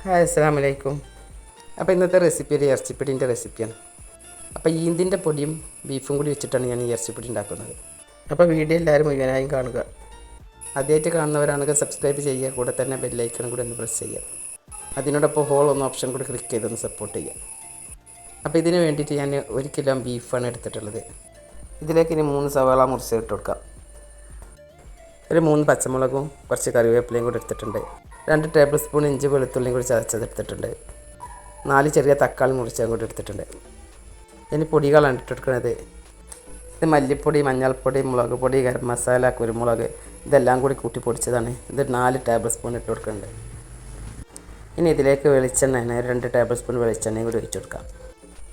Hi അസ്സലാമു അലൈക്കും. അപ്പോൾ ഇന്നത്തെ റെസിപ്പി ഒരു ഇറച്ചിപ്പിടീൻ്റെ റെസിപ്പിയാണ്. അപ്പോൾ ഈന്തിൻ്റെ പൊടിയും ബീഫും കൂടി വെച്ചിട്ടാണ് ഞാൻ ഈ ഇറച്ചിപ്പിടി ഉണ്ടാക്കുന്നത്. അപ്പോൾ വീഡിയോ എല്ലാവരും മുഴുവനായും കാണുക. ആദ്യമായിട്ട് കാണുന്നവരാണെങ്കിൽ സബ്സ്ക്രൈബ് ചെയ്യുക, കൂടെ തന്നെ ബെല്ലൈക്കണും കൂടി ഒന്ന് പ്രസ് ചെയ്യുക. അതിനോടൊപ്പം ഹോൾ എന്ന ഓപ്ഷൻ കൂടി ക്ലിക്ക് ചെയ്തൊന്ന് സപ്പോർട്ട് ചെയ്യുക. അപ്പോൾ ഇതിന് വേണ്ടിയിട്ട് ഞാൻ 1 കിലോ ബീഫാണ് എടുത്തിട്ടുള്ളത്. ഇതിലേക്ക് ഇനി 3 സവാള മുറിച്ചിട്ട് കൊടുക്കാം. ഒരു 3 പച്ചമുളകും കുറച്ച് കറിവേപ്പിലയും കൂടി എടുത്തിട്ടുണ്ട്. 2 ടേബിൾ സ്പൂൺ ഇഞ്ചി വെളുത്തുള്ളിയും കൂടി ചതച്ചതെടുത്തിട്ടുണ്ട്. 4 ചെറിയ തക്കാളി മുറിച്ചതും കൂടി എടുത്തിട്ടുണ്ട്. ഇനി പൊടികളാണ് ഇട്ടെടുക്കുന്നത്. ഇത് മല്ലിപ്പൊടി, മഞ്ഞൾപ്പൊടി, മുളക് പൊടി, ഗരം മസാല, കുരുമുളക് ഇതെല്ലാം കൂടി കൂട്ടി പൊടിച്ചതാണ്. ഇത് 4 ടേബിൾ സ്പൂൺ ഇട്ട് കൊടുക്കുന്നുണ്ട്. ഇനി ഇതിലേക്ക് വെളിച്ചെണ്ണ 2 ടേബിൾ സ്പൂൺ വെളിച്ചെണ്ണയും കൂടി ഒഴിച്ചു കൊടുക്കാം.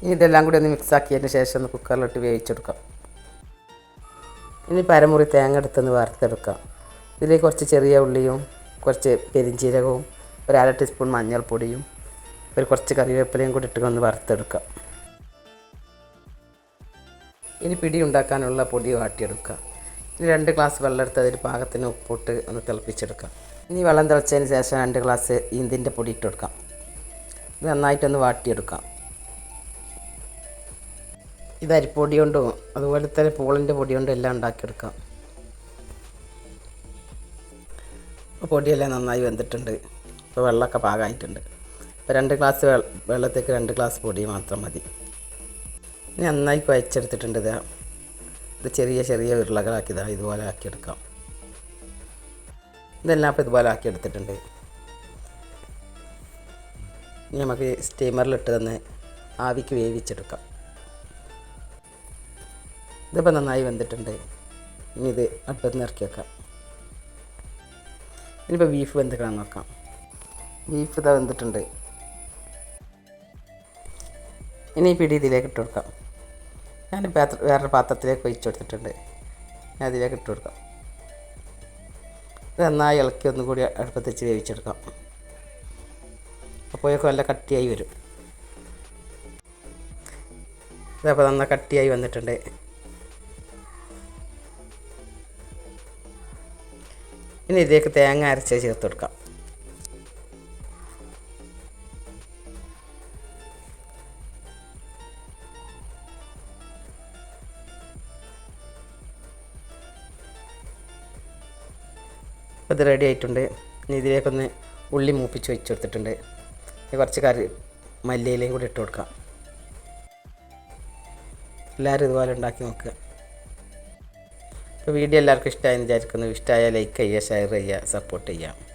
ഇനി ഇതെല്ലാം കൂടി ഒന്ന് മിക്സ് ആക്കിയതിന് ശേഷം ഒന്ന് കുക്കറിലിട്ട് വേവിച്ചെടുക്കാം. ഇനി പരമുറി തേങ്ങ എടുത്തൊന്ന് വറുത്തെടുക്കാം. ഇതിലേക്ക് കുറച്ച് ചെറിയ ഉള്ളിയും കുറച്ച് പെരിഞ്ചീരകവും 1/2 ടീസ്പൂൺ മഞ്ഞൾപ്പൊടിയും കുറച്ച് കറിവേപ്പിലയും കൂടി ഇട്ട് ഒന്ന് വറുത്തെടുക്കാം. ഇനി പിടി ഉണ്ടാക്കാനുള്ള പൊടി വാട്ടിയെടുക്കുക. ഇനി 2 ഗ്ലാസ് വെള്ളം എടുത്ത് അതിൽ പാകത്തിന് ഉപ്പിട്ട് ഒന്ന് തിളപ്പിച്ചെടുക്കാം. ഇനി വെള്ളം തിളച്ചതിന് ശേഷം 2 ഗ്ലാസ് ഈന്തിൻ്റെ പൊടി ഇട്ട് കൊടുക്കാം. ഇത് നന്നായിട്ടൊന്ന് വാട്ടിയെടുക്കാം. ഇത് അരിപ്പൊടി കൊണ്ടും അതുപോലെ തന്നെ പൂളിൻ്റെ പൊടി കൊണ്ടും എല്ലാം ഉണ്ടാക്കിയെടുക്കാം. ഇപ്പോൾ പൊടിയെല്ലാം നന്നായി വെന്തിട്ടുണ്ട്. ഇപ്പോൾ വെള്ളമൊക്കെ പാകമായിട്ടുണ്ട്. ഇപ്പോൾ 2 ഗ്ലാസ് വെള്ളത്തേക്ക് 2 ഗ്ലാസ് പൊടി മാത്രം മതി. ഇനി നന്നായി കുഴച്ചെടുത്തിട്ടുണ്ട്. ഇത് ചെറിയ ചെറിയ ഉരുളകളാക്കിയതാണ്. ഇതുപോലെ ആക്കിയെടുക്കാം. ഇതെല്ലാം ഇപ്പോൾ ഇതുപോലെ ആക്കിയെടുത്തിട്ടുണ്ട്. ഇനി നമുക്ക് സ്റ്റീമറിലിട്ട് തന്നെ ആവിക്ക് വേവിച്ചെടുക്കാം. ഇതിപ്പോൾ നന്നായി വെന്തിട്ടുണ്ട്. ഇനി ഇത് അടുപ്പത്ത് നിന്ന് ഇറക്കി വെക്കാം. ഇനിയിപ്പോൾ ബീഫ് വെന്തിട്ടാണ് നോക്കാം. ബീഫ് ഇതാ വെന്തിട്ടുണ്ട്. ഇനി ഈ പിടി ഇതിലേക്ക് ഇട്ട് കൊടുക്കാം. ഞാൻ വേറൊരു പാത്രത്തിലേക്ക് ഒഴിച്ചു കൊടുത്തിട്ടുണ്ട്. ഞാൻ അതിലേക്ക് ഇട്ട് കൊടുക്കാം. ഇത് നന്നായി ഇളക്കി ഒന്നുകൂടി അടുപ്പത്ത് വെച്ച് വേവിച്ചെടുക്കാം. അപ്പോഴൊക്കെ നല്ല കട്ടിയായി വരും. ഇതപ്പോൾ നന്നായി കട്ടിയായി വന്നിട്ടുണ്ട്. ഇനി ഇതിലേക്ക് തേങ്ങ അരച്ച് ചേർത്ത് കൊടുക്കാം. അപ്പോൾ ഇത് റെഡി ആയിട്ടുണ്ട്. ഇനി ഇതിലേക്കൊന്ന് ഉള്ളി മൂപ്പിച്ച് വെച്ച് കൊടുത്തിട്ടുണ്ട്. കുറച്ച് മല്ലിയിലയും കൂടി ഇട്ട് കൊടുക്കാം. എല്ലാവരും ഇതുപോലെ ഉണ്ടാക്കി നോക്കുക. അപ്പോൾ വീഡിയോ എല്ലാവർക്കും ഇഷ്ടമായെന്ന് വിചാരിക്കുന്നു. ഇഷ്ടമായാൽ ലൈക്ക് ചെയ്യുക, ഷെയർ ചെയ്യുക, സപ്പോർട്ട് ചെയ്യുക.